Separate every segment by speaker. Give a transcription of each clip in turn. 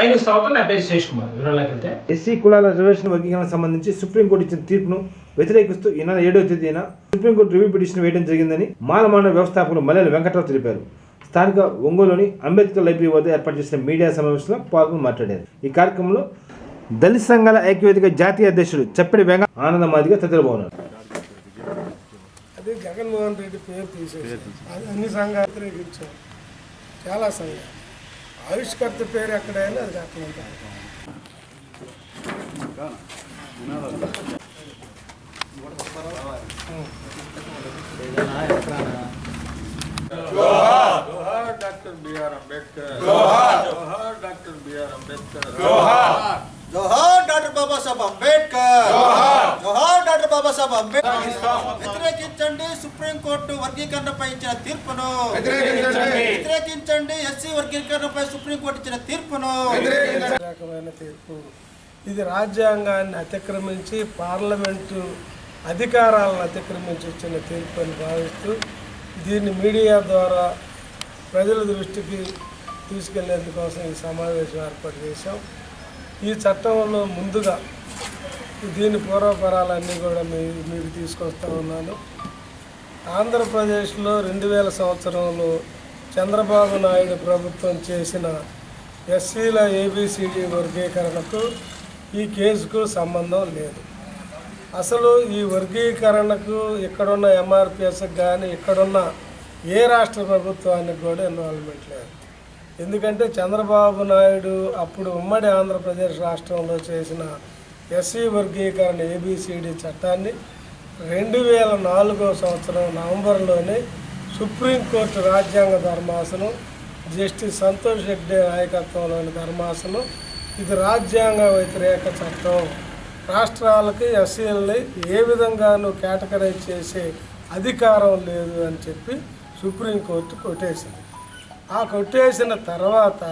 Speaker 1: News అవుతా నా పేరు శేష్ కుమార్. వివరాలకు వెళ్తే
Speaker 2: ఎస్సీ కులాల రిజర్వేషన్ వర్గీకరణకు సంబంధించి సుప్రీంకోర్టు ఇచ్చిన తీర్పును వ్యతిరేకిస్తూ ఈ నెల 7వ తేదీన సుప్రీంకోర్టు రివ్యూ పిటిషన్ వేయడం జరిగిందని మానమానవ వ్యవస్థాపకులు మల్లెల వెంకట్రావు తెలిపారు. స్థానిక ఒంగోలులోని అంబేద్కర్ లైబ్రరీ వద్ద ఏర్పాటు చేసిన మీడియా సమావేశంలో పాల్గొని మాట్లాడారు. ఈ కార్యక్రమంలో దళిత సంఘాల ఐక్యవేదిక జాతీయ అధ్యక్షుడు చప్పిడి వెంకట ఆనందమాదిగా తదితరులు ఉన్నారు.
Speaker 3: అదే జగన్మోహన్ రెడ్డి పేరు తీసేసి అన్ని సంఘాలు వ్యతిరేకించారు. చాలా సంఘాలు ఆవిష్కర్త పేరు ఎక్కడైనా అది అక్కడ ఉంటారు.
Speaker 4: जोहार डॉक्टर बी.आर. अम्बेडकर, जोहार डॉक्टर बी.आर. अम्बेडकर, जोहार डॉक्टर बाबा साहब अम्बेडकर, जोहार डॉक्टर बाबा साहब अम्बेडकर. వ్యతిరేకించండి సుప్రీం కోర్టు వర్గీకరణపై ఇచ్చిన తీర్పును, వ్యతిరేకించండి ఎస్సీ వర్గీకరణపై సుప్రీం కోర్టు ఇచ్చిన తీర్పును.
Speaker 3: రకమైన తీర్పు ఇది రాజ్యాంగాన్ని అతిక్రమించి పార్లమెంటు అధికారాలను అతిక్రమించి ఇచ్చిన తీర్పు అని భావిస్తూ దీన్ని మీడియా ద్వారా ప్రజల దృష్టికి తీసుకెళ్లేందుకోసం ఈ సమావేశం ఏర్పాటు చేశాం. ఈ చట్టంలో ముందుగా దీని పూర్వపరాలన్నీ కూడా మీకు తీసుకొస్తా ఉన్నాను. ఆంధ్రప్రదేశ్లో 2000 సంవత్సరంలో చంద్రబాబు నాయుడు ప్రభుత్వం చేసిన ఎస్సీల ఏబిసిడి వర్గీకరణకు ఈ కేసుకు సంబంధం లేదు. అసలు ఈ వర్గీకరణకు ఇక్కడున్న ఎంఆర్పిఎస్కి కానీ ఇక్కడున్న ఏ రాష్ట్ర ప్రభుత్వానికి కూడా ఇన్వాల్వ్మెంట్ లేదు. ఎందుకంటే చంద్రబాబు నాయుడు అప్పుడు ఉమ్మడి ఆంధ్రప్రదేశ్ రాష్ట్రంలో చేసిన ఎస్సీ వర్గీకరణ ఏబిసిడి చట్టాన్ని 2004 సంవత్సరం నవంబర్లోనే సుప్రీంకోర్టు రాజ్యాంగ ధర్మాసనం జస్టిస్ సంతోష్ హెగ్డే నాయకత్వంలోని ధర్మాసనం ఇది రాజ్యాంగ వ్యతిరేక చట్టం, రాష్ట్రాలకి ఎస్సీలని ఏ విధంగానూ కేటగరైజ్ చేసే అధికారం లేదు అని చెప్పి సుప్రీంకోర్టు కొట్టేసింది. ఆ కొట్టేసిన తర్వాత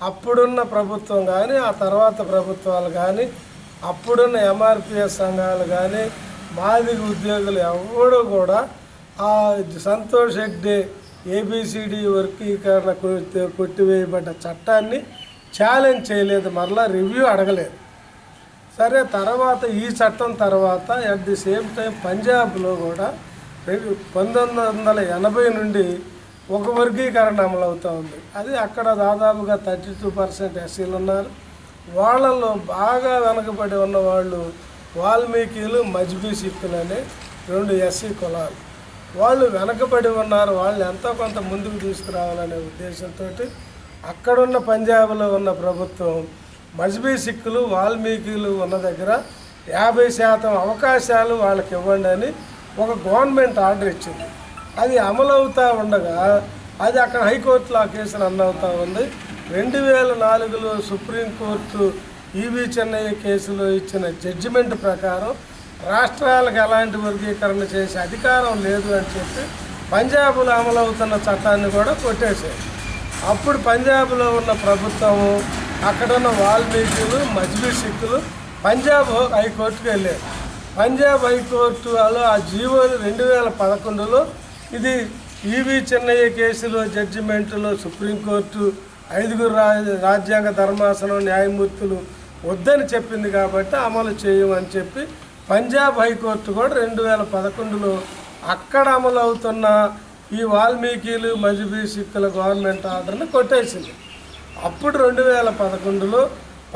Speaker 3: అప్పుడున్న ప్రభుత్వం కానీ ఆ తర్వాత ప్రభుత్వాలు కానీ అప్పుడున్న ఎంఆర్పిఎస్ సంఘాలు కానీ మాదిగ ఉద్యోగులు ఎవరు కూడా ఆ సంతోష్ హెగ్డే ఏబిసిడి వర్గీకరణ కొట్టివేయబడ్డ చట్టాన్ని ఛాలెంజ్ చేయలేదు, మరలా రివ్యూ అడగలేదు. సరే, తర్వాత ఈ చట్టం తర్వాత అట్ ది సేమ్ టైం పంజాబ్లో కూడా 1980 నుండి ఒక వర్గీకరణ అమలవుతూ ఉంది. అది అక్కడ దాదాపుగా 32% ఎస్సీలు ఉన్నారు. వాళ్ళల్లో బాగా వెనకబడి ఉన్న వాళ్ళు వాల్మీకిలు, మజ్బీ సిక్కులు అనే 2 ఎస్సీ కులాలు. వాళ్ళు వెనకబడి ఉన్నారు, వాళ్ళు ఎంతో కొంత ముందుకు తీసుకురావాలనే ఉద్దేశంతో అక్కడున్న పంజాబ్లో ఉన్న ప్రభుత్వం మజ్బీ సిక్కులు, వాల్మీకిలు ఉన్న దగ్గర 50% అవకాశాలు వాళ్ళకి ఇవ్వండి అని ఒక గవర్నమెంట్ ఆర్డర్ ఇచ్చింది. అది అమలవుతూ ఉండగా అది అక్కడ హైకోర్టులో ఆ కేసు రన్ అవుతూ ఉంది. 2004లో సుప్రీంకోర్టు ఈవీ చెన్నయ్య కేసులో ఇచ్చిన జడ్జిమెంట్ ప్రకారం రాష్ట్రాలకు ఎలాంటి వర్గీకరణ చేసే అధికారం లేదు అని చెప్పి పంజాబ్లో అమలవుతున్న చట్టాన్ని కూడా కొట్టేశారు. అప్పుడు పంజాబ్లో ఉన్న ప్రభుత్వము అక్కడున్న వాల్మీకులు, మజ్బీ సిక్కులు పంజాబ్ హైకోర్టుకు వెళ్ళారు. పంజాబ్ హైకోర్టులో ఆ జీవోలు 2011లో ఇది ఈవీ చెన్నయ్య కేసులో జడ్జిమెంట్లో సుప్రీంకోర్టు 5 రాజ్యాంగ ధర్మాసనం న్యాయమూర్తులు వద్దని చెప్పింది కాబట్టి అమలు చేయమని చెప్పి పంజాబ్ హైకోర్టు కూడా 2011లో అక్కడ అమలు అవుతున్న ఈ వాల్మీకిలు, మజ్బీ సిక్కుల గవర్నమెంట్ ఆర్డర్ని కొట్టేసింది. అప్పుడు 2011లో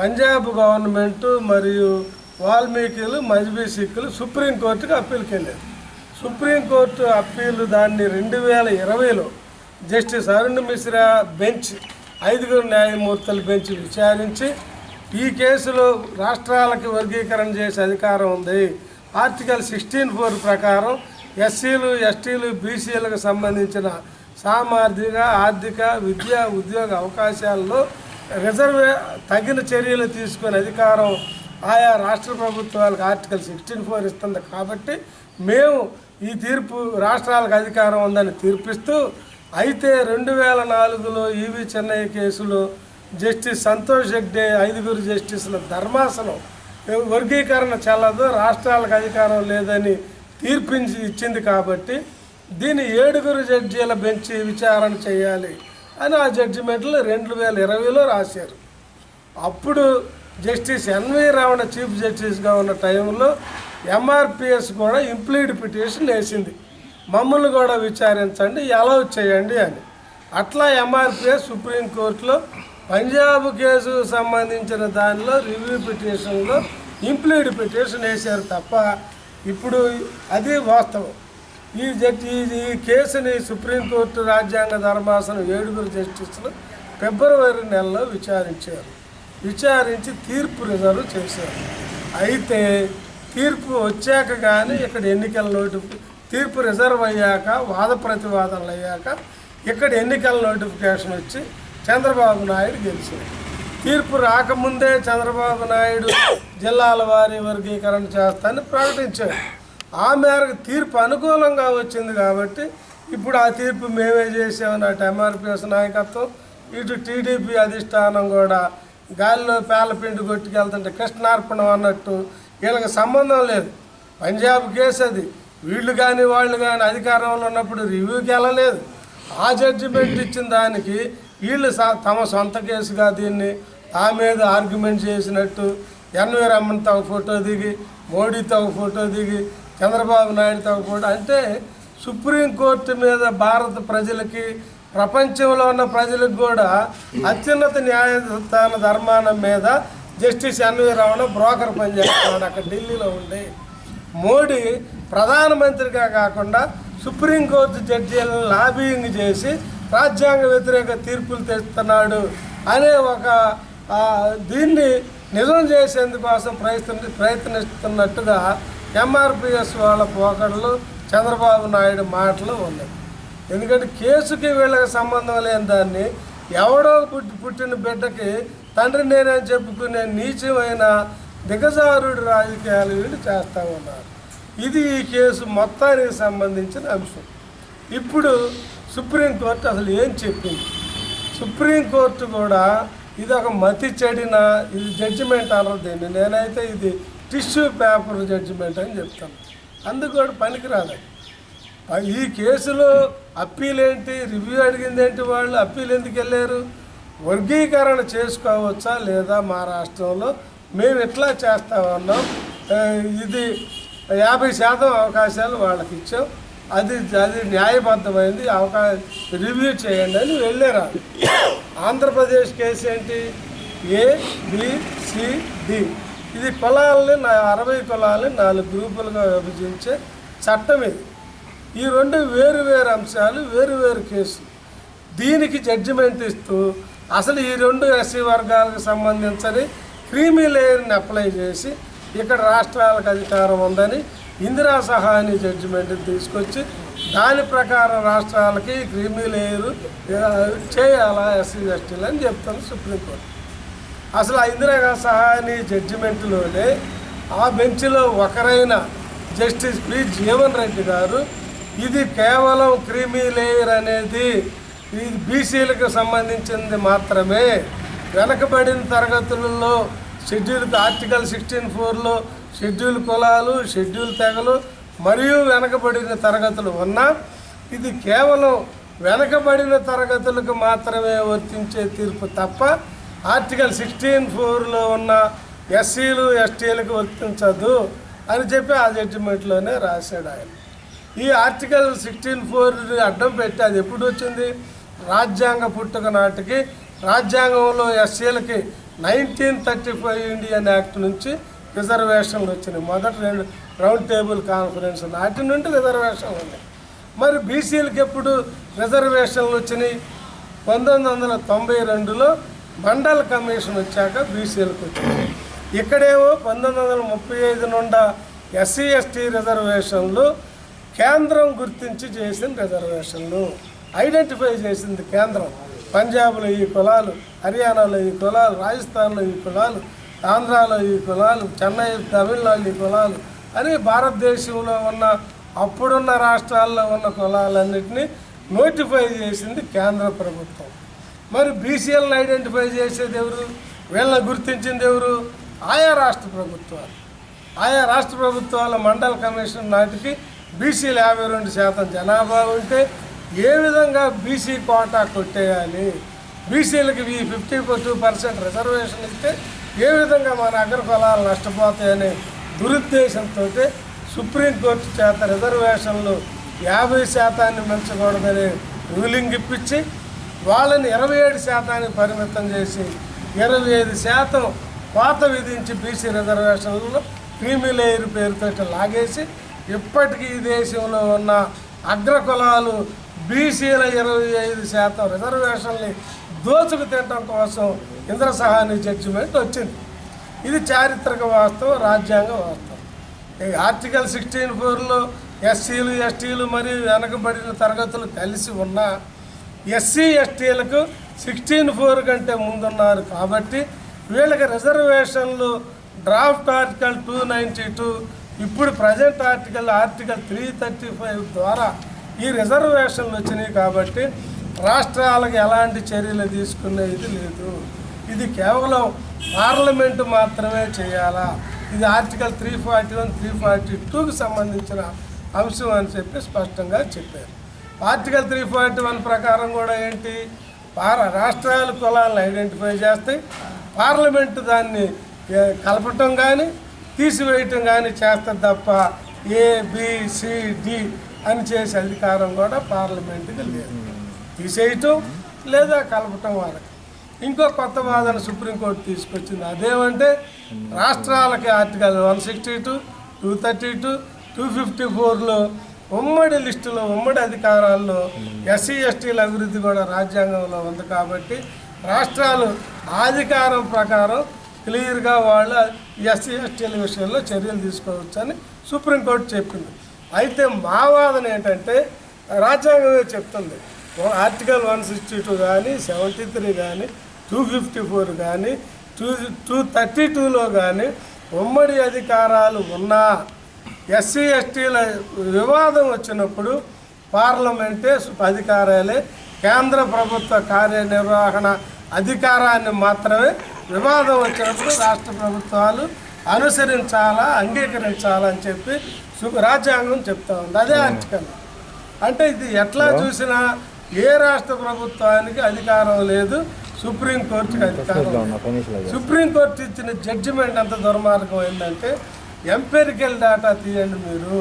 Speaker 3: పంజాబ్ గవర్నమెంటు మరియు వాల్మీకిలు, మజ్బీ సిక్కులు సుప్రీంకోర్టుకి అప్పీల్కి వెళ్ళారు. సుప్రీంకోర్టు అప్పీలు దాన్ని 2020లో జస్టిస్ అరుణ్ మిశ్రా బెంచ్ 5 న్యాయమూర్తుల బెంచ్ విచారించి ఈ కేసులో రాష్ట్రాలకి వర్గీకరణ చేసే అధికారం ఉంది. ఆర్టికల్ 16(4) ప్రకారం ఎస్సీలు, ఎస్టీలు, బీసీలకు సంబంధించిన సామాజిక, ఆర్థిక, విద్యా, ఉద్యోగ అవకాశాల్లో తగిన చర్యలు తీసుకునే అధికారం ఆయా రాష్ట్ర ప్రభుత్వాలకు ఆర్టికల్ 16(4) ఇస్తుంది. కాబట్టి మేము ఈ తీర్పు రాష్ట్రాలకు అధికారం ఉందని తీర్పిస్తూ, అయితే 2004లో ఈవీ చెన్నయ్య కేసులో జస్టిస్ సంతోష్ హెగ్డే 5 జస్టిసుల ధర్మాసనం వర్గీకరణ చెల్లదు, రాష్ట్రాలకు అధికారం లేదని ఇచ్చింది. కాబట్టి దీన్ని 7 జడ్జీల బెంచ్ విచారణ చేయాలి అని ఆ జడ్జిమెంట్లు 2020లో రాశారు. అప్పుడు జస్టిస్ ఎన్వి రమణ చీఫ్ జస్టిస్గా ఉన్న టైంలో ఎంఆర్పిఎస్ కూడా ఇంప్లీడ్ పిటిషన్ వేసింది, మమ్మల్ని కూడా విచారించండి, అలౌ చేయండి అని. అట్లా ఎంఆర్పిఎస్ సుప్రీంకోర్టులో పంజాబ్ కేసుకు సంబంధించిన దానిలో రివ్యూ పిటిషన్లో ఇంప్లీడ్ పిటిషన్ వేశారు తప్ప ఇప్పుడు అది వాస్తవం. ఈ కేసుని సుప్రీంకోర్టు రాజ్యాంగ ధర్మాసనం 7 జస్టిస్లు ఫిబ్రవరి నెలలో విచారించి తీర్పు రిజర్వ్ చేశారు. అయితే తీర్పు వచ్చాక కానీ ఇక్కడ ఎన్నికల తీర్పు రిజర్వ్ అయ్యాక వాద ప్రతివాదనలు అయ్యాక ఇక్కడ ఎన్నికల నోటిఫికేషన్ వచ్చి చంద్రబాబు నాయుడు గెలిచారు. తీర్పు రాకముందే చంద్రబాబు నాయుడు జిల్లాల వారీ వర్గీకరణ చేస్తానని ప్రకటించారు. ఆ మేరకు తీర్పు అనుకూలంగా వచ్చింది కాబట్టి ఇప్పుడు ఆ తీర్పు మేమే చేసామని అటు ఎంఆర్పిఎస్ నాయకత్వం ఇటు టీడీపీ అధిష్టానం కూడా గాలిలో పేలపిండి కొట్టుకెళ్తుంటే కృష్ణార్పణం అన్నట్టు వీళ్ళకి సంబంధం లేదు. పంజాబ్ కేసు అది, వీళ్ళు కానీ వాళ్ళు కానీ అధికారంలో ఉన్నప్పుడు రివ్యూకి వెళ్ళలేదు. ఆ జడ్జిమెంట్ ఇచ్చిన దానికి వీళ్ళు తమ సొంత కేసుగా దీన్ని ఆ మీద ఆర్గ్యుమెంట్ చేసినట్టు ఎన్వి రమణతో ఒక ఫోటో దిగి, మోడీతో ఒక ఫోటో దిగి, చంద్రబాబు నాయుడుతో ఒక ఫోటో, అంటే సుప్రీంకోర్టు మీద భారత ప్రజలకి ప్రపంచంలో ఉన్న ప్రజలకు కూడా అత్యున్నత న్యాయస్థాన ధర్మానం మీద జస్టిస్ ఎన్వి రమణ బ్రోకర్ పనిచేస్తున్నాడు అక్కడ ఢిల్లీలో ఉండి. మోడీ ప్రధానమంత్రిగా కాకుండా సుప్రీంకోర్టు జడ్జీలను లాబింగ్ చేసి రాజ్యాంగ వ్యతిరేక తీర్పులు తెస్తున్నాడు అనే ఒక దీన్ని నిజం చేసేందుకోసం ప్రయత్నిస్తున్నట్టుగా ఎంఆర్పిఎస్ వాళ్ళ పోకడలు చంద్రబాబు నాయుడు మాటలు ఉన్నాయి. ఎందుకంటే కేసుకి వీళ్ళకి సంబంధం లేని దాన్ని ఎవడో పుట్టిన బిడ్డకి తండ్రి నేనని చెప్పుకునే నీచమైన దిగజారుడు రాజకీయాలు వీళ్ళు చేస్తూ ఉన్నారు. ఇది ఈ కేసు మొత్తానికి సంబంధించిన అంశం. ఇప్పుడు సుప్రీంకోర్టు అసలు ఏం చెప్పింది? సుప్రీంకోర్టు కూడా ఇది ఒక మతి చెడిన ఇది జడ్జిమెంట్ అనరు దీన్ని. నేనైతే ఇది టిష్యూ పేపర్ జడ్జిమెంట్ అని చెప్తాను. అందుకు కూడా పనికిరాదు. ఈ కేసులో అప్పీల్ ఏంటి, రివ్యూ అడిగింది ఏంటి, వాళ్ళు అప్పీల్ ఎందుకు వెళ్ళారు? వర్గీకరణ చేసుకోవచ్చా లేదా మా రాష్ట్రంలో, మేము ఎట్లా చేస్తా ఉన్నాం, ఇది 50% అవకాశాలు వాళ్ళకి ఇచ్చాం, అది న్యాయబద్ధమైంది, రివ్యూ చేయండి అని వెళ్ళారు. ఆంధ్రప్రదేశ్ కేసు ఏంటి? ABCD, ఇది కులాలని 60 కులాలని 4 గ్రూపులుగా విభజించే చట్టం ఇది. ఈ 2 వేరు అంశాలు, వేరు కేసులు. దీనికి జడ్జిమెంట్ ఇస్తూ అసలు ఈ 2 ఎస్సీ వర్గాలకు సంబంధించని క్రీమీ లేయర్ని అప్లై చేసి ఇక్కడ రాష్ట్రాలకు అధికారం ఉందని ఇందిరా సహాని జడ్జిమెంట్ తీసుకొచ్చి దాని ప్రకారం రాష్ట్రాలకి క్రీమీ లేయరు చేయాలా ఎస్సీ ఎస్టీలు అని చెప్తాను సుప్రీంకోర్టు. అసలు ఆ ఇందిరా సహాని జడ్జిమెంట్లోనే ఆ బెంచ్లో ఒకరైన జస్టిస్ పి జీవన్ రెడ్డి గారు ఇది కేవలం క్రీమీ లేయర్ అనేది ఇది బీసీలకు సంబంధించింది మాత్రమే, వెనకబడిన తరగతులలో షెడ్యూల్ ఆర్టికల్ 16(4)లో షెడ్యూల్ కులాలు, షెడ్యూల్ తెగలు మరియు వెనకబడిన తరగతులు ఉన్నా ఇది కేవలం వెనకబడిన తరగతులకు మాత్రమే వర్తించే తీర్పు తప్ప ఆర్టికల్ 16(4)లో ఉన్న ఎస్సీలు ఎస్టీలకు వర్తించదు అని చెప్పి ఆ జడ్జిమెంట్లోనే రాశాడు ఆయన. ఈ ఆర్టికల్ 16(4) అడ్డం పెట్టి అది ఎప్పుడు వచ్చింది? రాజ్యాంగ పుట్టుక నాటికి రాజ్యాంగంలో ఎస్సీలకి 1935 ఇండియన్ యాక్ట్ నుంచి రిజర్వేషన్లు వచ్చినాయి. మొదటి 2 రౌండ్ టేబుల్ కాన్ఫరెన్స్ నాటి నుండి రిజర్వేషన్లు ఉన్నాయి. మరి బీసీలకి ఎప్పుడు రిజర్వేషన్లు వచ్చినాయి? 1992లో మండల్ కమిషన్ వచ్చాక బీసీలకు వచ్చింది. ఇక్కడేమో 1935 నుండి ఎస్సీ ఎస్టీ రిజర్వేషన్లు కేంద్రం గుర్తించి చేసిన రిజర్వేషన్లు ఐడెంటిఫై చేసింది కేంద్రం. పంజాబ్లో ఈ కులాలు, హర్యానాలో ఈ కులాలు, రాజస్థాన్లో ఈ కులాలు, ఆంధ్రాలో ఈ కులాలు, చెన్నై తమిళనాడు ఈ కులాలు అని భారతదేశంలో ఉన్న అప్పుడున్న రాష్ట్రాల్లో ఉన్న కులాలన్నింటినీ నోటిఫై చేసింది కేంద్ర ప్రభుత్వం. మరి బీసీఎల్ని ఐడెంటిఫై చేసేది ఎవరు? వీళ్ళని గుర్తించింది ఎవరు? ఆయా రాష్ట్ర ప్రభుత్వాలు. ఆయా రాష్ట్ర ప్రభుత్వాల మండల్ కమిషన్ నాటికి బీసీలు 52% జనాభా ఉంటే ఏ విధంగా బీసీ కోటా కొట్టేయాలి, బీసీలకి ఈ 52% రిజర్వేషన్ ఇస్తే ఏ విధంగా మన అగ్ర కులాలు నష్టపోతాయనే దురుద్దేశంతో సుప్రీంకోర్టు చేత రిజర్వేషన్లు 50% మించకూడదని రూలింగ్ ఇప్పించి వాళ్ళని 27% పరిమితం చేసి 25% కోత విధించి బీసీ రిజర్వేషన్లలో క్రీమీ లేయర్ పేరుతో లాగేసి ఇప్పటికీ ఈ దేశంలో ఉన్న అగ్ర కులాలు బీసీల 25% రిజర్వేషన్ని దోచుకు తినడం కోసం ఇంద్రసహాని జడ్జిమెంట్ వచ్చింది. ఇది చారిత్రక వాస్తవం, రాజ్యాంగ వాస్తవం. ఆర్టికల్ 16(4)లో ఎస్సీలు ఎస్టీలు మరియు వెనకబడిన తరగతులు కలిసి ఉన్న ఎస్సీ ఎస్టీలకు 16(4) కంటే ముందున్నారు కాబట్టి వీళ్ళకి రిజర్వేషన్లు డ్రాఫ్ట్ ఆర్టికల్ 292 ఇప్పుడు ప్రజెంట్ ఆర్టికల్ 335 ద్వారా ఈ రిజర్వేషన్లు వచ్చినాయి కాబట్టి రాష్ట్రాలకు ఎలాంటి చర్యలు తీసుకునేది లేదు. ఇది కేవలం పార్లమెంటు మాత్రమే చేయాలా. ఇది ఆర్టికల్ 341, 342కి సంబంధించిన అంశం అని చెప్పి స్పష్టంగా చెప్పారు. ఆర్టికల్ 341 ప్రకారం కూడా ఏంటి, రాష్ట్రాల కులాలను ఐడెంటిఫై చేస్తాయి, పార్లమెంటు దాన్ని కలపటం కానీ తీసివేయటం కానీ చేస్తుంది తప్ప ABCD అని చేసే అధికారం కూడా పార్లమెంటుకి లేదు. తీసేయటం లేదా కలపటం వాళ్ళకి. ఇంకో కొత్త వాదన సుప్రీంకోర్టు తీసుకొచ్చింది. అదేమంటే రాష్ట్రాలకి ఆర్టికల్ 162, 232, 254లో ఉమ్మడి లిస్టులో ఉమ్మడి అధికారాల్లో ఎస్సీ ఎస్టీల అభివృద్ధి కూడా రాజ్యాంగంలో ఉంది కాబట్టి రాష్ట్రాలు అధికారం ప్రకారం క్లియర్గా వాళ్ళు ఎస్సీ ఎస్టీల విషయంలో చర్యలు తీసుకోవచ్చని సుప్రీంకోర్టు చెప్పింది. అయితే మా వాదన ఏంటంటే రాజ్యాంగమే చెప్తుంది. ఆర్టికల్ 162 కానీ 73 కానీ 254 కానీ 232లో కానీ ఉమ్మడి అధికారాలు ఉన్నా ఎస్సీ ఎస్టీల వివాదం వచ్చినప్పుడు పార్లమెంటే అధికారాలే కేంద్ర ప్రభుత్వ కార్యనిర్వహణ అధికారాన్ని మాత్రమే వివాదం వచ్చినప్పుడు రాష్ట్ర ప్రభుత్వాలు అనుసరించాలా, అంగీకరించాలా అని చెప్పి రాజ్యాంగం చెప్తా ఉంది. అదే ఆర్టికల్. అంటే ఇది ఎట్లా చూసినా ఏ రాష్ట్ర ప్రభుత్వానికి అధికారం లేదు, సుప్రీంకోర్టుకి అధికారం. సుప్రీంకోర్టు ఇచ్చిన జడ్జిమెంట్ అంత దుర్మార్గం ఏంటంటే ఎంపెరికల్ డేటా తీయండి మీరు.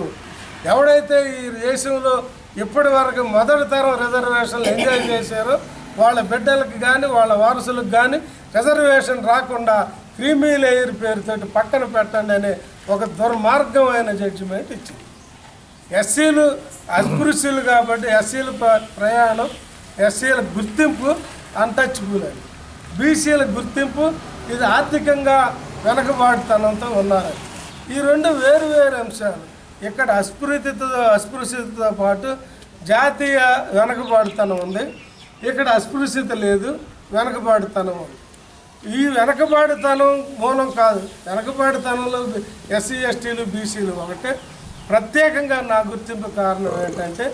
Speaker 3: ఎవడైతే ఈ దేశంలో ఇప్పటి వరకు మొదటి తరం రిజర్వేషన్లు ఎంజాయ్ చేశారో వాళ్ళ బిడ్డలకు కానీ వాళ్ళ వారసులకు కానీ రిజర్వేషన్ రాకుండా క్రీమీ లేయర్ పేరుతో పక్కన పెట్టండి అనే ఒక దుర్మార్గమైన జడ్జిమెంట్ ఇచ్చింది. ఎస్సీలు అస్పృశ్యులు కాబట్టి ఎస్సీల ప్రయాణం, ఎస్సీల గుర్తింపు అన్టచబుల్ అని, బీసీల గుర్తింపు ఇది ఆర్థికంగా వెనకబాటుతనంతో ఉన్నారు. ఈ రెండు వేరు వేరు అంశాలు. ఇక్కడ అస్పృశ్యతతో పాటు జాతీయ వెనకబాటుతనం ఉంది, ఇక్కడ అస్పృశ్యత లేదు, వెనకబాటుతనం ఉంది. ఈ వెనకబాటుతనం మూలం కాదు, వెనకబాటుతనంలో ఎస్సీ ఎస్టీలు బీసీలు ఒకటే. ప్రత్యేకంగా నా గుర్తింపు కారణం ఏంటంటే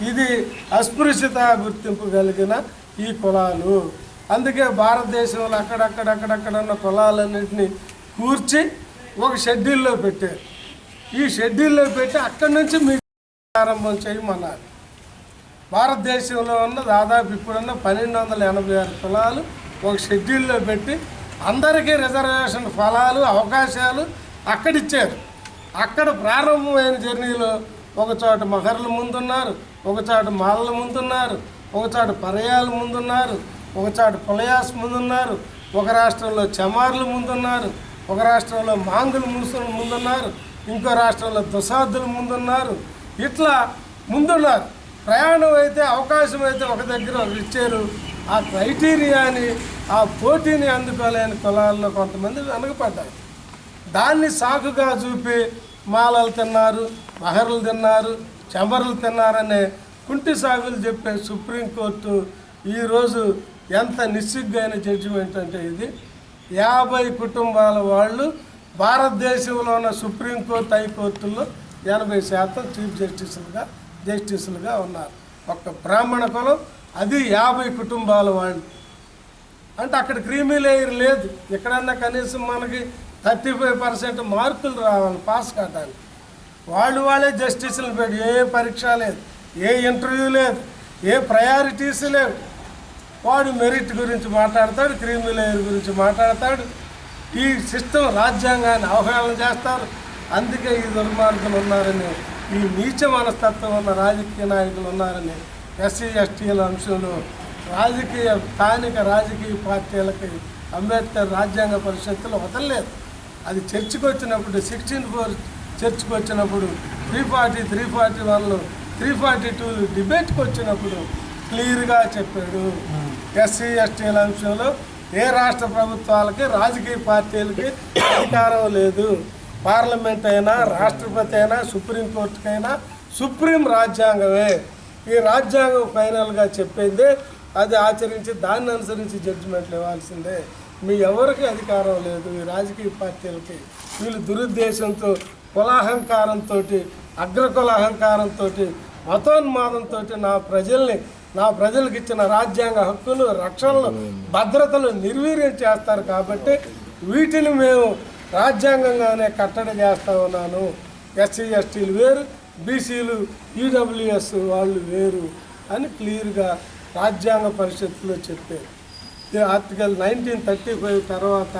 Speaker 3: ఇది అస్పృశ్యత గుర్తింపు కలిగిన ఈ కులాలు. అందుకే భారతదేశంలో అక్కడక్కడ ఉన్న కులాలన్నింటినీ కూర్చి ఒక షెడ్యూల్లో పెట్టారు. ఈ షెడ్యూల్లో పెట్టి అక్కడి నుంచి మీకు ప్రారంభం చేయమన్నారు. భారతదేశంలో ఉన్న దాదాపు ఇప్పుడున్న 1286 కులాలు ఒక షెడ్యూల్లో పెట్టి అందరికీ రిజర్వేషన్ ఫలాలు అవకాశాలు అక్కడిచ్చారు. అక్కడ ప్రారంభమైన జర్నీలో ఒక చోట మహర్లు ముందున్నారు, ఒక చోట మాలలు ముందున్నారు, ఒక చోట పరయాలు ముందున్నారు, ఒక చోట పులయాస్ ముందున్నారు, ఒక రాష్ట్రంలో చమార్లు ముందున్నారు, ఒక రాష్ట్రంలో మాంగులు ముందున్నారు, ఇంకో రాష్ట్రంలో దుసాదులు ముందున్నారు. ఇట్లా ముందున్నారు. ప్రయాణం అయితే అవకాశం అయితే ఒక దగ్గర ఒకరు ఇచ్చారు. ఆ క్రైటీరియాని, ఆ పోటీని అందుకోలేని కులాల్లో కొంతమంది వెనకపడ్డారు. దాన్ని సాకుగా చూపి మాలలు తిన్నారు, మహర్లు తిన్నారు, చెంబర్లు తిన్నారనే కుంటి సాగులు చెప్పే సుప్రీంకోర్టు ఈరోజు ఎంత నిస్సిగ్గైన జడ్జిమెంట్ అంటే ఇది 50 కుటుంబాల వాళ్ళు భారతదేశంలో ఉన్న సుప్రీంకోర్టు హైకోర్టుల్లో 80% చీఫ్ జస్టిసులుగా ఉన్నారు. ఒక్క బ్రాహ్మణ కులం, అది 50 కుటుంబాల వాళ్ళు. అంటే అక్కడ క్రీమీ లేయర్ లేదు. ఎక్కడన్నా కనీసం మనకి 35% మార్కులు రావాలి పాస్ కావడానికి. వాళ్ళే జస్టిసులు పెట్టి ఏ పరీక్ష లేదు, ఏ ఇంటర్వ్యూ లేదు, ఏ ప్రయారిటీస్ లేవు. వాడు మెరిట్ గురించి మాట్లాడతాడు, క్రీమీ లేయర్ గురించి మాట్లాడతాడు. ఈ సిస్టమ్ రాజ్యాంగాన్ని అవహేళన చేస్తారు. అందుకే ఈ దుర్మార్గులు ఉన్నారని, ఈ నీచ మనస్తత్వం ఉన్న రాజకీయ నాయకులు ఉన్నారని ఎస్సీ ఎస్టీల అంశంలో స్థానిక రాజకీయ పార్టీలకి అంబేద్కర్ రాజ్యాంగ పరిషత్తులు వదలలేదు. అది చర్చకు వచ్చినప్పుడు 16/4 చర్చకు వచ్చినప్పుడు 340, 341, 342 డిబేట్కి వచ్చినప్పుడు క్లియర్గా చెప్పాడు. ఎస్సీ ఎస్టీల అంశంలో ఏ రాష్ట్ర ప్రభుత్వాలకి రాజకీయ పార్టీలకి అధికారం లేదు. పార్లమెంట్ అయినా, రాష్ట్రపతి అయినా, సుప్రీంకోర్టుకైనా సుప్రీం రాజ్యాంగమే. ఈ రాజ్యాంగం ఫైనల్గా చెప్పిందే, అది ఆచరించి దాన్ని అనుసరించి జడ్జిమెంట్లు ఇవ్వాల్సిందే. మీ ఎవరికి అధికారం లేదు. ఈ రాజకీయ పార్టీలకి వీళ్ళు దురుద్దేశంతో, కులాహంకారంతో, అగ్రకుల అహంకారంతో, మతోన్మాదంతో నా ప్రజలకు ఇచ్చిన రాజ్యాంగ హక్కులు, రక్షణలు, భద్రతలు నిర్వీర్యం చేస్తారు. కాబట్టి వీటిని మేము రాజ్యాంగంగానే కట్టడి చేస్తూ ఉన్నాను. ఎస్సీ ఎస్టీలు వేరు, బీసీలు ఈడబ్ల్యూఎస్ వాళ్ళు వేరు అని క్లియర్గా రాజ్యాంగ పరిషత్తులో చెప్పారు. ఆర్టికల్ 1935 తర్వాత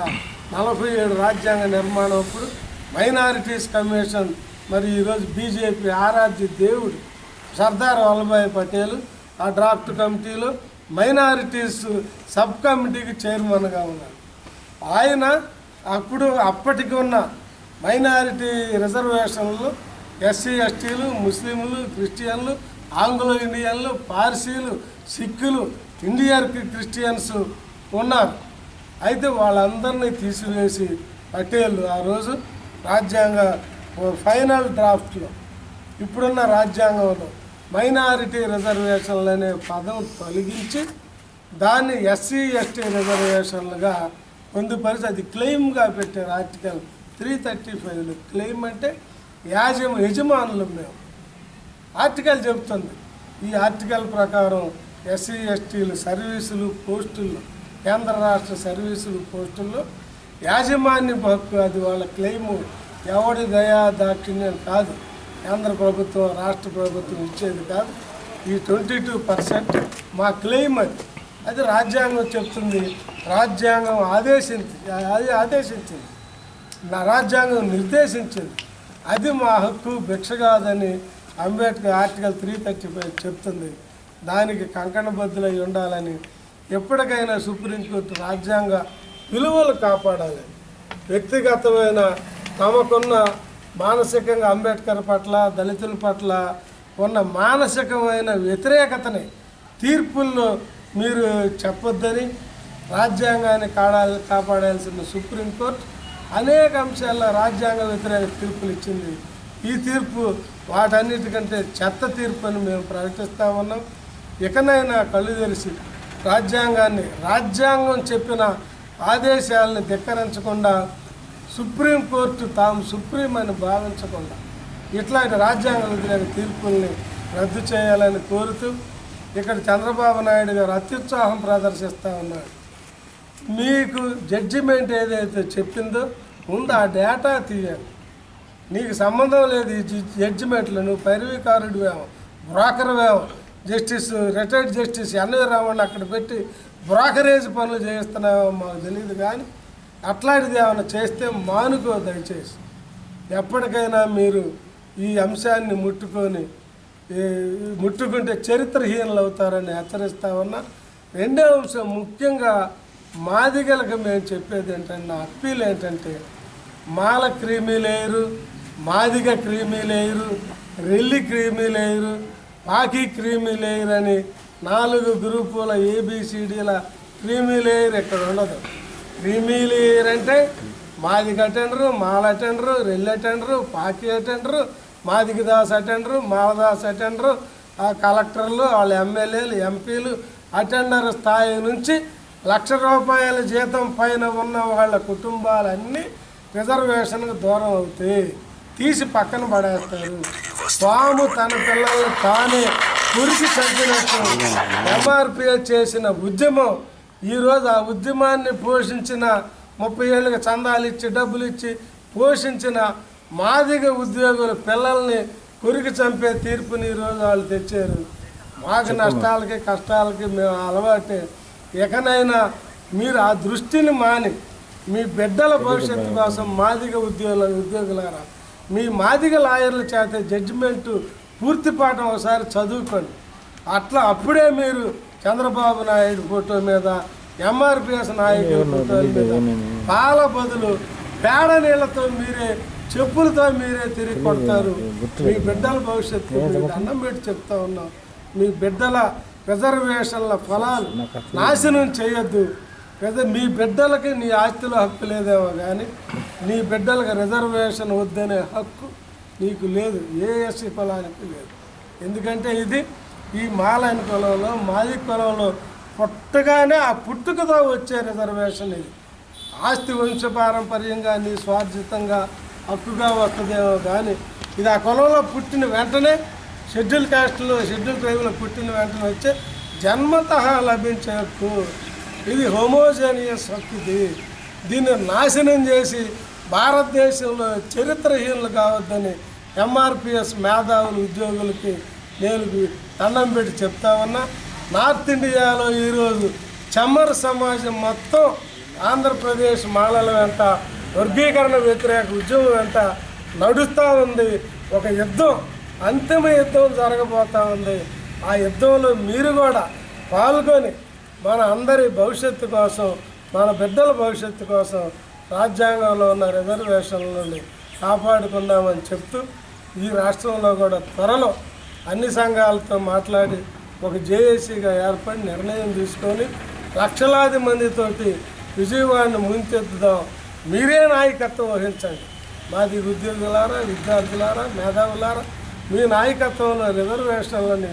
Speaker 3: 47 రాజ్యాంగ నిర్మాణం అప్పుడు మైనారిటీస్ కమిషన్, మరి ఈరోజు బీజేపీ ఆరాధ్య దేవుడు సర్దార్ వల్లభాయ్ పటేల్ ఆ డ్రాఫ్ట్ కమిటీలో మైనారిటీస్ సబ్ కమిటీకి చైర్మన్గా ఉన్నాడు. ఆయన అప్పటికి ఉన్న మైనారిటీ రిజర్వేషన్లు ఎస్సీ ఎస్టీలు, ముస్లింలు, క్రిస్టియన్లు, ఆంగ్లో ఇండియన్లు, పార్సీలు, సిక్కులు, ఇండియన్ క్రిస్టియన్స్ ఉన్నారు. అయితే వాళ్ళందరినీ తీసివేసి పటేల్ ఆ రోజు రాజ్యాంగ ఫైనల్ డ్రాఫ్ట్లో ఇప్పుడున్న రాజ్యాంగంలో మైనారిటీ రిజర్వేషన్లు అనే పదం తొలగించి దాన్ని ఎస్సీ ఎస్టీ రిజర్వేషన్లుగా పొందుపరిచి అది క్లెయిమ్గా పెట్టారు. ఆర్టికల్ 335లో క్లెయిమ్ అంటే యజమానులు మేము. ఆర్టికల్ చెబుతుంది. ఈ ఆర్టికల్ ప్రకారం ఎస్సీ ఎస్టీలు సర్వీసులు పోస్టుల్లో, కేంద్ర రాష్ట్ర సర్వీసులు పోస్టుల్లో యాజమాన్య హక్కు, అది వాళ్ళ క్లెయిము. ఎవడి దయా దాక్షిణ్యం కాదు. కేంద్ర ప్రభుత్వం, రాష్ట్ర ప్రభుత్వం ఇచ్చేది కాదు. ఈ 22% మా క్లెయిమ్. అది రాజ్యాంగం చెప్తుంది. రాజ్యాంగం ఆదేశించింది, నా రాజ్యాంగం నిర్దేశించింది. అది మా హక్కు, భిక్ష కాదని అంబేద్కర్ ఆర్టికల్ 335 చెప్తుంది. దానికి కంకణబద్దులై ఉండాలని ఎప్పటికైనా సుప్రీంకోర్టు రాజ్యాంగ విలువలు కాపాడాలి. వ్యక్తిగతమైన తమకున్న మానసికంగా అంబేద్కర్ పట్ల, దళితుల పట్ల ఉన్న మానసికమైన వ్యతిరేకతని తీర్పుల్లో మీరు చెప్పొద్దని రాజ్యాంగాన్ని కాపాడాల్సిన సుప్రీంకోర్టు అనేక అంశాల్లో రాజ్యాంగ వ్యతిరేక తీర్పులు ఇచ్చింది. ఈ తీర్పు వాటన్నిటికంటే చెత్త తీర్పు అని మేము ప్రకటిస్తూ ఉన్నాం. ఇకనైనా కళ్ళు తెరిచి రాజ్యాంగం చెప్పిన ఆదేశాలను ధిక్కరించకుండా, సుప్రీంకోర్టు తాము సుప్రీం అని భావించకుండా ఇట్లాంటి రాజ్యాంగ వ్యతిరేక తీర్పుల్ని రద్దు చేయాలని కోరుతూ ఇక్కడ చంద్రబాబు నాయుడు గారు అత్యుత్సాహం ప్రదర్శిస్తూ ఉన్నాడు. మీకు జడ్జిమెంట్ ఏదైతే చెప్పిందో ముందు ఆ డేటా తీయాలి. నీకు సంబంధం లేదు ఈ జడ్జిమెంట్లు. నువ్వు పైరవీకారుడివేమో, బ్రోకర్వేమో. రిటైర్డ్ జస్టిస్ ఎన్వి రామన్ అక్కడ పెట్టి బ్రోకరేజ్ పనులు చేస్తున్నామో మాకు తెలియదు. కానీ అట్లాంటిది ఏమైనా చేస్తే మానుకో దయచేసి. ఎప్పటికైనా మీరు ఈ అంశాన్ని ముట్టుకుంటే చరిత్రహీనులు అవుతారని హెచ్చరిస్తా ఉన్నా. రెండో అంశం, ముఖ్యంగా మాదిగలకు మేము చెప్పేది ఏంటంటే, నా అప్పీల్ ఏంటంటే, Mala creamy layer, Madiga creamy layer, Relli creamy layer, Paki creamy layer అని 4 గ్రూపుల ABCDల క్రీమీ లేయర్ ఇక్కడ ఉండదు. క్రీమీ లేయర్ అంటే Madiga attender, Mala attender, Relli attender, Paki attender, Madiga Das attender, Maladas attender, ఆ కలెక్టర్లు, వాళ్ళ ఎమ్మెల్యేలు, ఎంపీలు అటెండర్ స్థాయి నుంచి ₹1,00,000 జీతం పైన ఉన్న వాళ్ళ కుటుంబాలన్నీ రిజర్వేషన్కు దూరం అవుతాయి. తీసి పక్కన పడేస్తారు. పాము తన పిల్లల్ని తానే కురిసి చంపినట్టు MRPS చేసిన ఉద్యమం ఈరోజు ఆ ఉద్యమాన్ని పోషించిన 30 ఏళ్ళకి చందాలు ఇచ్చి డబ్బులు ఇచ్చి పోషించిన మాదిగ ఉద్యోగుల పిల్లల్ని కురికి చంపే తీర్పుని ఈరోజు వాళ్ళు తెచ్చారు. మాకు నష్టాలకి కష్టాలకి మేము అలవాటే. ఎకనైనా మీరు ఆ దృష్టిని మాని మీ బిడ్డల భవిష్యత్తు కోసం మాదిగ ఉద్యోగులారా మీ మాదిగ లాయర్ల చేత జడ్జిమెంటు పూర్తి పాఠం ఒకసారి చదువుకోండి. అప్పుడే మీరు చంద్రబాబు నాయుడు ఫోటో మీద ఎంఆర్పిఎస్ నాయకుడి ఫోటోల మీద పాల బదులు పేడ నీళ్లతో మీరే చెప్పులతో మీరే తిరిగి కొడతారు. మీ బిడ్డల భవిష్యత్తు దండం పెట్టి చెప్తా ఉన్నాం. మీ బిడ్డల రిజర్వేషన్ల ఫలాలు నాశనం చేయొద్దు. మీ బిడ్డలకి నీ ఆస్తిలో హక్కు లేదేమో కానీ నీ బిడ్డలకు రిజర్వేషన్ వద్దనే హక్కు నీకు లేదు, ఏ ఎస్సీ కులానికి లేదు. ఎందుకంటే ఇది ఈ మాలైన కులంలో మాదిగ కులంలో పుట్టగానే ఆ పుట్టుకతో వచ్చే రిజర్వేషన్ ఇది. ఆస్తి వంశపారంపర్యంగా నీ స్వార్జితంగా హక్కుగా వస్తుందేమో కానీ ఇది ఆ కులంలో పుట్టిన వెంటనే షెడ్యూల్ కాస్ట్లో షెడ్యూల్ ట్రైబ్లో పుట్టిన వెంటనే వచ్చే జన్మతః లభించే హక్కు. ఇది హోమోజేనియస్ హక్కు. దీన్ని నాశనం చేసి భారతదేశంలో చరిత్రహీనులు కావద్దని ఎంఆర్పిఎస్ మేధావులు ఉద్యోగులకి నేను దండం పెట్టి చెప్తా ఉన్నా. నార్త్ ఇండియాలో ఈరోజు చమ్మర్ సమాజం మొత్తం ఆంధ్రప్రదేశ్ మాలల వెంట వర్గీకరణ వ్యతిరేక ఉద్యమం వెంట నడుస్తూ ఉంది. ఒక యుద్ధం, అంతిమ యుద్ధం జరగబోతూ ఉంది. ఆ యుద్ధంలో మీరు కూడా పాల్గొని మన అందరి భవిష్యత్తు కోసం, మన బిడ్డల భవిష్యత్తు కోసం రాజ్యాంగంలో ఉన్న రిజర్వేషన్ల నుండి కాపాడుకుందామని చెప్తూ ఈ రాష్ట్రంలో కూడా త్వరలో అన్ని సంఘాలతో మాట్లాడి ఒక జేఏసీగా ఏర్పడి నిర్ణయం తీసుకొని లక్షలాది మందితోటి విజయవాడని ముంచెత్తుదాం. మీరే నాయకత్వం వహించండి. మాది ఉద్యోగులారా, విద్యార్థులారా, మేధావులారా, మీ నాయకత్వంలో రిజర్వేషన్లని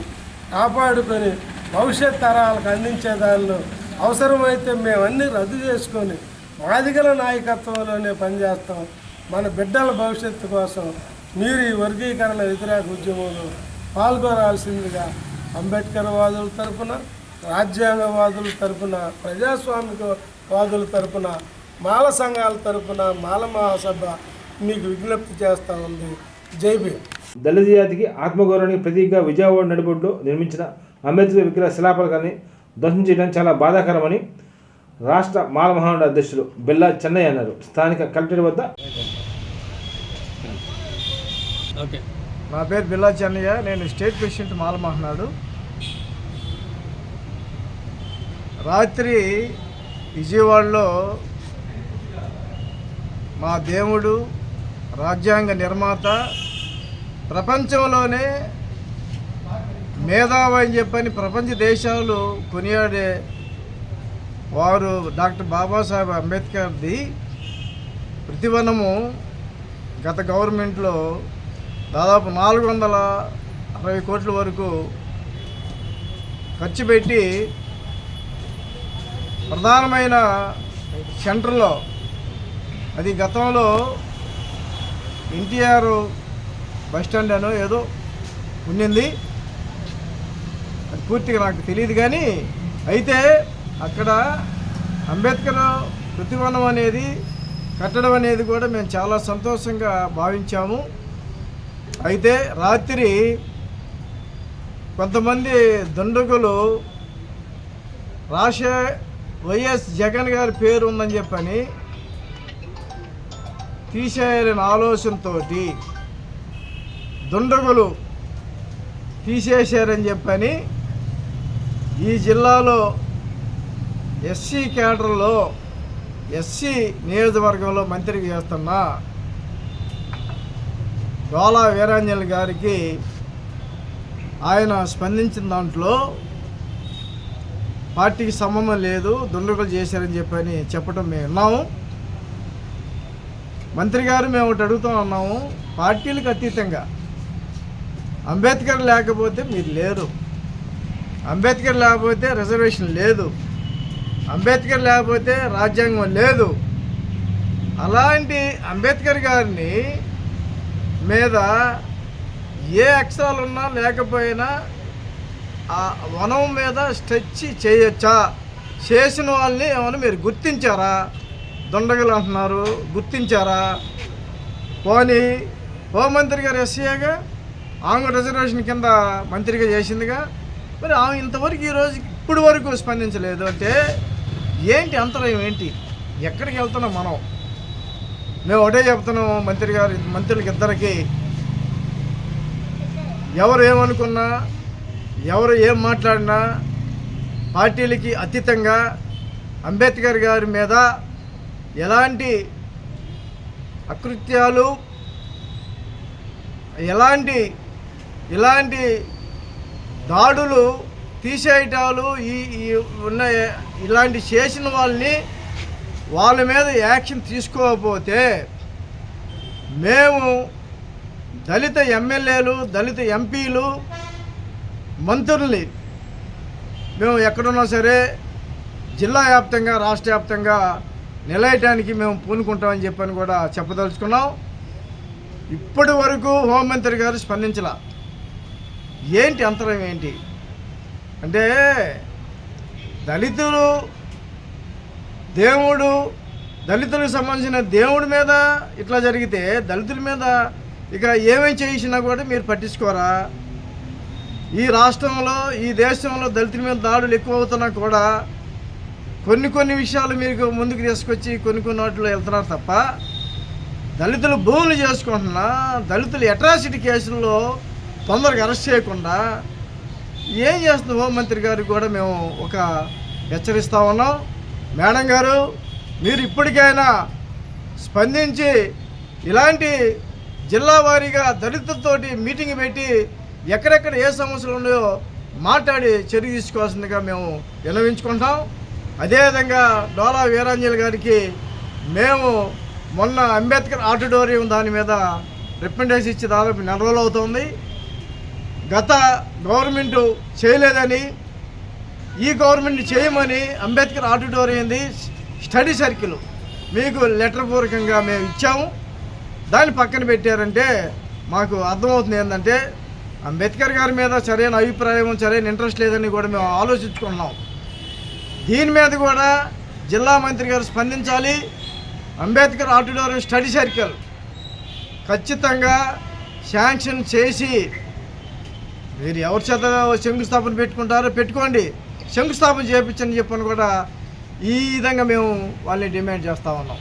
Speaker 3: కాపాడుకొని భవిష్యత్ తరాలకు అందించే దానిలో అవసరమైతే మేమన్నీ రద్దు చేసుకొని మాదిగల నాయకత్వంలోనే పనిచేస్తాం. మన బిడ్డల భవిష్యత్తు కోసం మీరు ఈ వర్గీకరణ వ్యతిరేక ఉద్యమంలో పాల్గొనాల్సిందిగా అంబేద్కర్ వాదుల తరపున, రాజ్యాంగవాదుల తరపున, ప్రజాస్వామిక వాదుల తరపున, మాల సంఘాల తరపున మాల మహాసభ మీకు విజ్ఞప్తి చేస్తూ ఉంది. జై భీమ్.
Speaker 2: దళిత జాతికి ఆత్మగౌరవానికి ప్రతీకగా విజయవాడ నడిబొడ్డులో నిర్మించిన అంబేద్కర్ విగ్రహ శిలాఫలకాన్ని ధ్వంసం చేయడం చాలా బాధాకరమని రాష్ట్ర మాల మహానాడు అధ్యక్షులు బెల్లా చెన్నయ్య అన్నారు. స్థానిక కలెక్టర్ వద్ద
Speaker 5: నా పేరు బెల్లా చెన్నయ్య, నేను స్టేట్ ప్రెసిడెంట్ మాల మహానాడు. రాత్రి విజయవాడలో మా దేవుడు, రాజ్యాంగ నిర్మాత, ప్రపంచంలోనే మేధావి అని చెప్పని ప్రపంచ దేశాలు కొనియాడే వారు డాక్టర్ బాబాసాహెబ్ అంబేద్కర్ది ప్రతివనము గత గవర్నమెంట్లో దాదాపు 460 కోట్ల వరకు ఖర్చు పెట్టి ప్రధానమైన సెంటర్లో, అది గతంలో ఎన్టీఆర్ బస్టాండ్ అనో ఏదో ఉండింది, అది పూర్తిగా నాకు తెలియదు. కానీ అయితే అక్కడ అంబేద్కర్ ప్రతివనం అనేది కట్టడం అనేది కూడా మేము చాలా సంతోషంగా భావించాము. అయితే రాత్రి కొంతమంది దుండగులు వైఎస్ జగన్ గారి పేరు ఉందని చెప్పని తీసేయాలని ఆలోచనతో దుండగులు తీసేశారని చెప్పని ఈ జిల్లాలో ఎస్సీ కేడర్లో ఎస్సీ నియోజకవర్గంలో మంత్రికి చేస్తున్న గోలా వీరాంజలి గారికి ఆయన స్పందించిన దాంట్లో పార్టీకి సంబంధం లేదు, దుండగులు చేశారని చెప్పని చెప్పడం మేము విన్నాము. మంత్రి గారు మేము ఒకటి అడుగుతూ ఉన్నాము, పార్టీలకు అతీతంగా అంబేద్కర్ లేకపోతే మీరు లేరు, అంబేద్కర్ లేకపోతే రిజర్వేషన్ లేదు, అంబేద్కర్ లేకపోతే రాజ్యాంగం లేదు. అలాంటి అంబేద్కర్ గారిని మీద ఏ అక్షరాలు ఉన్నా లేకపోయినా ఆ వనం మీద స్ట్రెచ్ చేయొచ్చా? చేసిన వాళ్ళని ఏమైనా మీరు గుర్తించారా? దుండగులు అంటున్నారు, గుర్తించారా? పోనీ హోంమంత్రి గారు ఎస్సీగా, ఆమె రిజర్వేషన్ కింద మంత్రిగా చేసిందిగా, మరి ఆమె ఇంతవరకు ఈరోజు ఇప్పుడు వరకు స్పందించలేదు అంటే ఏంటి అంతరాయం ఏంటి? ఎక్కడికి వెళ్తున్నాం మనం? మేము ఒకటే చెప్తున్నాం మంత్రులకి ఇద్దరికి, ఎవరు ఏమనుకున్నా, ఎవరు ఏం మాట్లాడినా పార్టీలకి అతీతంగా అంబేద్కర్ గారి మీద ఎలాంటి అకృత్యాలు, ఇలాంటి దాడులు, తీసేయటాలు ఉన్న ఇలాంటి చేసిన వాళ్ళ మీద యాక్షన్ తీసుకోకపోతే మేము దళిత ఎమ్మెల్యేలు, దళిత ఎంపీలు, మంత్రుల్ని మేము ఎక్కడున్నా సరే జిల్లా వ్యాప్తంగా, రాష్ట్ర వ్యాప్తంగా నిలయటానికి మేము పూనుకుంటామని చెప్పని కూడా చెప్పదలుచుకున్నాం. ఇప్పటి వరకు హోంమంత్రి గారు స్పందించలా. ఏంటి అంతరం ఏంటి అంటే, దళితులు దేవుడు, దళితులకు సంబంధించిన దేవుడి మీద ఇట్లా జరిగితే దళితుల మీద ఇక ఏమేమి చేసినా కూడా మీరు పట్టించుకోరా? ఈ రాష్ట్రంలో, ఈ దేశంలో దళితుల మీద దాడులు ఎక్కువ అవుతున్నా కూడా కొన్ని విషయాలు మీకు ముందుకు తీసుకొచ్చి కొన్ని వాటిలో వెళ్తున్నారు తప్ప, దళితులు భూములు చేసుకుంటున్నా, దళితులు అట్రాసిటీ కేసుల్లో తొందరగా అరెస్ట్ చేయకుండా ఏం చేస్తుంది హోంమంత్రి గారికి కూడా మేము ఒక హెచ్చరిస్తూ ఉన్నాం. మేడం గారు, మీరు ఇప్పటికైనా స్పందించి ఇలాంటి జిల్లా వారీగా దళితులతోటి మీటింగ్ పెట్టి ఎక్కడెక్కడ ఏ సమస్యలు ఉన్నాయో మాట్లాడి చర్య తీసుకోవాల్సిందిగా మేము విన్నవించుకుంటాం. అదేవిధంగా డోలా వీరాంజలి గారికి మేము మొన్న అంబేద్కర్ ఆడిటోరియం దాని మీద రిప్రజెంటేషన్ ఇచ్చి దాదాపు 4 రోజులు అవుతుంది. గత గవర్నమెంటు చేయలేదని ఈ గవర్నమెంట్ చేయమని అంబేద్కర్ ఆడిటోరియంది స్టడీ సర్కిల్ మీకు లెటర్ పూర్వకంగా మేము ఇచ్చాము. దాన్ని పక్కన పెట్టారంటే మాకు అర్థమవుతుంది ఏంటంటే అంబేద్కర్ గారి మీద సరైన అభిప్రాయం, సరైన ఇంట్రెస్ట్ లేదని కూడా మేము ఆలోచించుకున్నాం. దీని మీద కూడా జిల్లా మంత్రి గారు స్పందించాలి. అంబేద్కర్ ఆడిటోరియం స్టడీ సర్కిల్ ఖచ్చితంగా శాంక్షన్ చేసి, మీరు ఎవరి చేత శంకుస్థాపన పెట్టుకుంటారో పెట్టుకోండి, శంకుస్థాపన చేయించని చెప్పని కూడా ఈ విధంగా మేము వాళ్ళని డిమాండ్ చేస్తూ ఉన్నాం.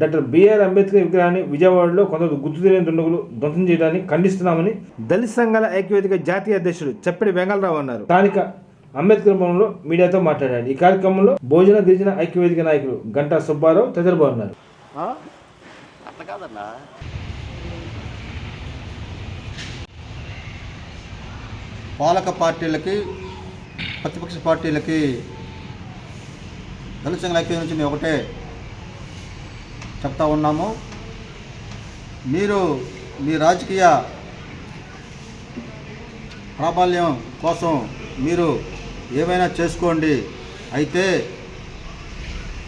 Speaker 2: డాక్టర్ బిఆర్ అంబేద్కర్ విగ్రహాన్ని విజయవాడలో కొందరు గుర్తు తెలియని దుండగులు ధ్వంసం చేయడాన్ని ఖండిస్తున్నామని దళిత సంఘాల ఐక్యవేదిక జాతీయ అధ్యక్షుడు చప్పిడి వెంగళరావు అన్నారు. స్థానిక అంబేద్కర్ భవనంలో మీడియాతో మాట్లాడారు. ఈ కార్యక్రమంలో భోజన గిరిజన ఐక్యవేదిక నాయకులు గంటా సుబ్బారావు తదితరులు ఉన్నారు.
Speaker 4: పాలక పార్టీలకి, ప్రతిపక్ష పార్టీలకి దళిత సంఘాల ఐక్యవేదిక నుంచి మేము ఒకటే చెప్తా ఉన్నాము. మీరు మీ రాజకీయ ప్రాబల్యం కోసం మీరు ఏమైనా చేసుకోండి, అయితే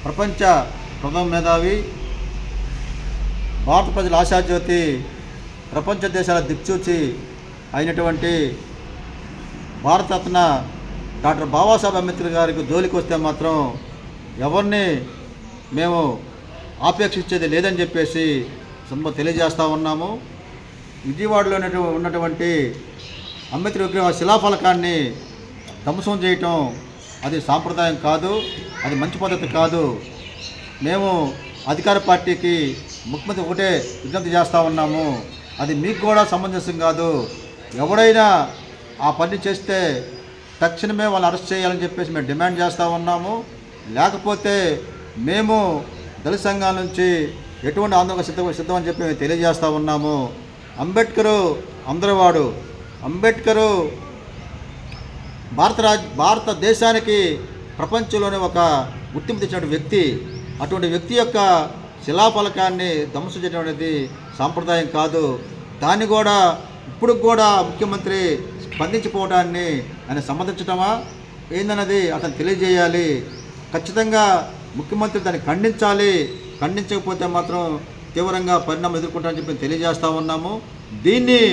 Speaker 4: ప్రపంచ ప్రథమ మేధావి, భారత ప్రజల ఆశాజ్యోతి, ప్రపంచ దేశాల దిక్సూచి అయినటువంటి భారతరత్న డాక్టర్ బాబాసాహెబ్ అంబేద్కర్ గారికి జోలికి వస్తే మాత్రం ఎవరిని మేము ఆపేక్షించేది లేదని చెప్పేసి తెలియజేస్తూ ఉన్నాము. విజయవాడలో ఉన్నటువంటి అంబేద్కర్ విగ్రహ శిలాఫలకాన్ని ధ్వంసం చేయటం అది సాంప్రదాయం కాదు, అది మంచి పద్ధతి కాదు. మేము అధికార పార్టీకి ముఖ్యమంత్రి ఒకటే విజ్ఞప్తి చేస్తూ ఉన్నాము, అది మీకు కూడా సమంజసం కాదు. ఎవడైనా ఆ పని చేస్తే తక్షణమే వాళ్ళని అరెస్ట్ చేయాలని చెప్పేసి మేము డిమాండ్ చేస్తూ ఉన్నాము. లేకపోతే మేము దళిత సంఘాల నుంచి ఎటువంటి ఆందోళన సిద్ధమని చెప్పి మేము తెలియజేస్తూ ఉన్నాము. అంబేద్కరు అందరివాడు. అంబేద్కరు భారతదేశానికి ప్రపంచంలోనే ఒక గుర్తింపు తెచ్చిన వ్యక్తి. అటువంటి వ్యక్తి యొక్క శిలాఫలకాన్ని ధ్వంసం చేయడం అనేది సాంప్రదాయం కాదు. దాన్ని కూడా ఇప్పుడు కూడా ముఖ్యమంత్రి స్పందించిపోవడాన్ని ఆయన సమ్మతించటమా ఏందన్నది అతను తెలియజేయాలి. ఖచ్చితంగా ముఖ్యమంత్రి దాన్ని ఖండించాలి. ఖండించకపోతే మాత్రం తీవ్రంగా పరిణామం ఎదుర్కొంటారని చెప్పి తెలియజేస్తూ ఉన్నాము. దీన్ని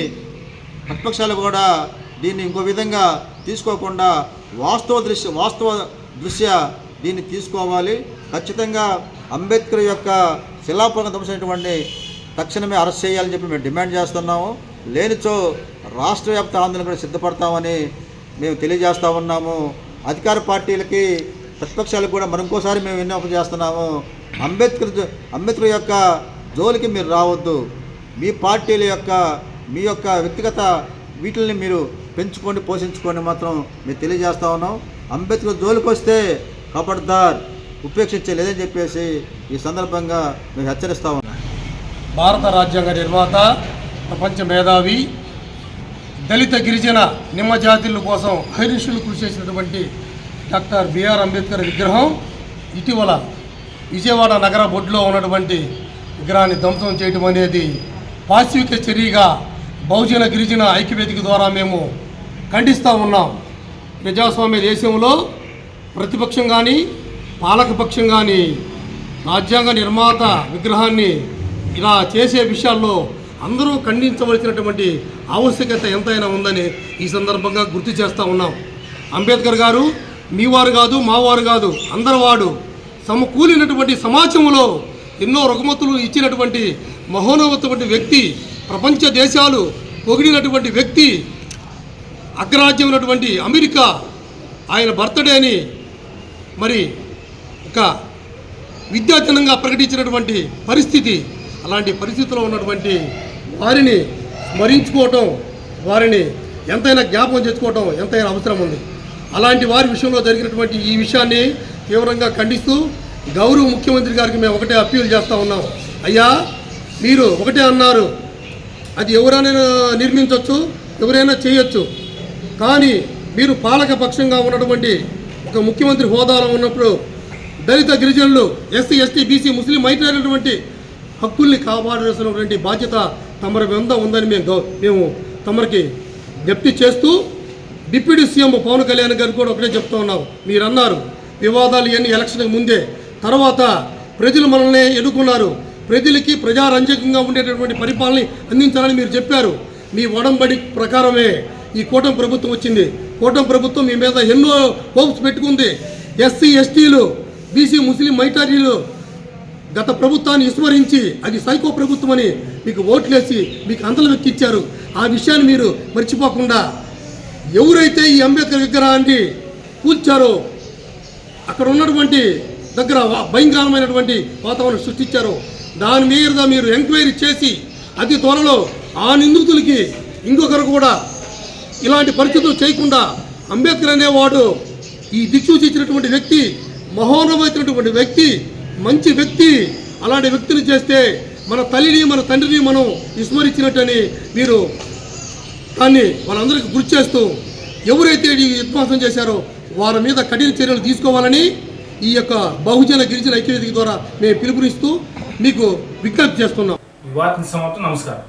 Speaker 4: ప్రతిపక్షాలు కూడా దీన్ని ఇంకో విధంగా తీసుకోకుండా వాస్తవ దృశ్య దీన్ని తీసుకోవాలి. ఖచ్చితంగా అంబేద్కర్ యొక్క శిలాఫలకం ధ్వంసమైనటువంటి తక్షణమే అరెస్ట్ చేయాలని చెప్పి మేము డిమాండ్ చేస్తున్నాము. లేనిచో రాష్ట్ర వ్యాప్త ఆందోళన కూడా సిద్ధపడతామని మేము తెలియజేస్తూ ఉన్నాము. అధికార పార్టీలకి ప్రతిపక్షాలకు కూడా మరింకోసారి మేము విన్నపం చేస్తున్నాము. అంబేద్కర్ యొక్క జోలికి మీరు రావద్దు. మీ పార్టీల యొక్క మీ యొక్క వ్యక్తిగత వీటిల్ని మీరు పెంచుకొని పోషించుకొని మాత్రం మేము తెలియజేస్తూ ఉన్నాం. అంబేద్కర్ జోలికి వస్తే ఖబర్దార్ ఉపేక్షించలేదని చెప్పేసి ఈ సందర్భంగా మేము హెచ్చరిస్తూ ఉన్నాం.
Speaker 6: భారత రాజ్యాంగ నిర్మాత, ప్రపంచ మేధావి, దళిత గిరిజన నిమ్మ జాతుల కోసం అహర్నిశలు కృషి చేసినటువంటి డాక్టర్ బిఆర్ అంబేద్కర్ విగ్రహం ఇటీవల విజయవాడ నగర బొడ్డులో ఉన్నటువంటి విగ్రహాన్ని ధ్వంసం చేయడం అనేది పాశవిక చర్యగా బహుజన గిరిజన ఐక్యవేదిక ద్వారా మేము ఖండిస్తూ ఉన్నాం. ప్రజాస్వామ్య దేశంలో ప్రతిపక్షం కానీ పాలకపక్షం కానీ రాజ్యాంగ నిర్మాత విగ్రహాన్ని ఇలా చేసే విషయాల్లో అందరూ ఖండించవలసినటువంటి ఆవశ్యకత ఎంతైనా ఉందని ఈ సందర్భంగా గుర్తు చేస్తూ ఉన్నాం. అంబేద్కర్ గారు మీవారు కాదు, మావారు కాదు, అందరివాడు. సమకూలినటువంటి సమాజంలో ఎన్నో రుగ్మతులు ఇచ్చినటువంటి మహోన్నతమైన వ్యక్తి, ప్రపంచ దేశాలు పొగిడినటువంటి వ్యక్తి, అగ్రరాజ్యం ఉన్నటువంటి అమెరికా ఆయన బర్త్డేని మరి ఒక విద్యాదినంగా ప్రకటించినటువంటి పరిస్థితి. అలాంటి పరిస్థితిలో ఉన్నటువంటి వారిని స్మరించుకోవటం, వారిని ఎంతైనా జ్ఞాపకం చేసుకోవటం ఎంతైనా అవసరం ఉంది. అలాంటి వారి విషయంలో జరిగినటువంటి ఈ విషయాన్ని తీవ్రంగా ఖండిస్తూ గౌరవ ముఖ్యమంత్రి గారికి మేము ఒకటే అప్పీల్ చేస్తూ ఉన్నాం. అయ్యా, మీరు ఒకటే అన్నారు, అది ఎవరైనా నిర్మించవచ్చు, ఎవరైనా చేయొచ్చు. కానీ మీరు పాలక పక్షంగా ఉన్నటువంటి ఒక ముఖ్యమంత్రి హోదాలో ఉన్నప్పుడు దళిత గిరిజనులు, ఎస్సీ, ఎస్టీ, బీసీ, ముస్లిం అయినటువంటి హక్కుల్ని కాపాడాల్సినటువంటి బాధ్యత తమరి మీద ఉందని మేము తమరికి జ్ఞప్తి చేస్తూ డిప్యూటీ సీఎం పవన్ కళ్యాణ్ గారు కూడా ఒకటే చెప్తా ఉన్నాం. మీరు అన్నారు వివాదాలు ఇవన్నీ ఎలక్షన్కి ముందే, తర్వాత ప్రజలు మనల్ని ఎన్నుకున్నారు, ప్రజలకి ప్రజారంజకంగా ఉండేటటువంటి పరిపాలన అందించాలని మీరు చెప్పారు. మీ ఒడంబడి ప్రకారమే ఈ కూటమి ప్రభుత్వం వచ్చింది. కూటమి ప్రభుత్వం మీ మీద ఎన్నో హోప్స్ పెట్టుకుంది. ఎస్సీ, ఎస్టీలు, బీసీ, ముస్లిం మైనారిటీలు గత ప్రభుత్వాన్ని విస్మరించి అది సైకో ప్రభుత్వం అని మీకు ఓట్లేసి మీకు అంతలు వెక్కిచ్చారు. ఆ విషయాన్ని మీరు మర్చిపోకుండా ఎవరైతే ఈ అంబేద్కర్ విగ్రహాన్ని కూల్చారో, అక్కడ ఉన్నటువంటి దగ్గర భయంకరమైనటువంటి వాతావరణం సృష్టించారో, దాని మీద మీరు ఎంక్వైరీ చేసి అతి త్వరలో ఆ నిందితులకి ఇంకొకరు కూడా ఇలాంటి పరిస్థితులు చేయకుండా, అంబేద్కర్ అనేవాడు ఈ దిక్సూచి ఇచ్చినటువంటి వ్యక్తి, మహోన్నతమైనటువంటి వ్యక్తి, మంచి వ్యక్తి. అలాంటి వ్యక్తులు చేస్తే మన తల్లిని మన తండ్రిని మనం విస్మరించినట్టని మీరు దాన్ని వాళ్ళందరికీ గుర్తు చేస్తూ ఎవరైతే ఈ విధ్వంసం చేశారో వారి మీద కఠిన చర్యలు తీసుకోవాలని ఈ యొక్క బహుజన గిరిజన ఐక్యవేదిక ద్వారా మేము పిలుపునిస్తూ మీకు విజ్ఞప్తి చేస్తున్నాం.
Speaker 1: వార్తల సమాప్తం. నమస్కారం.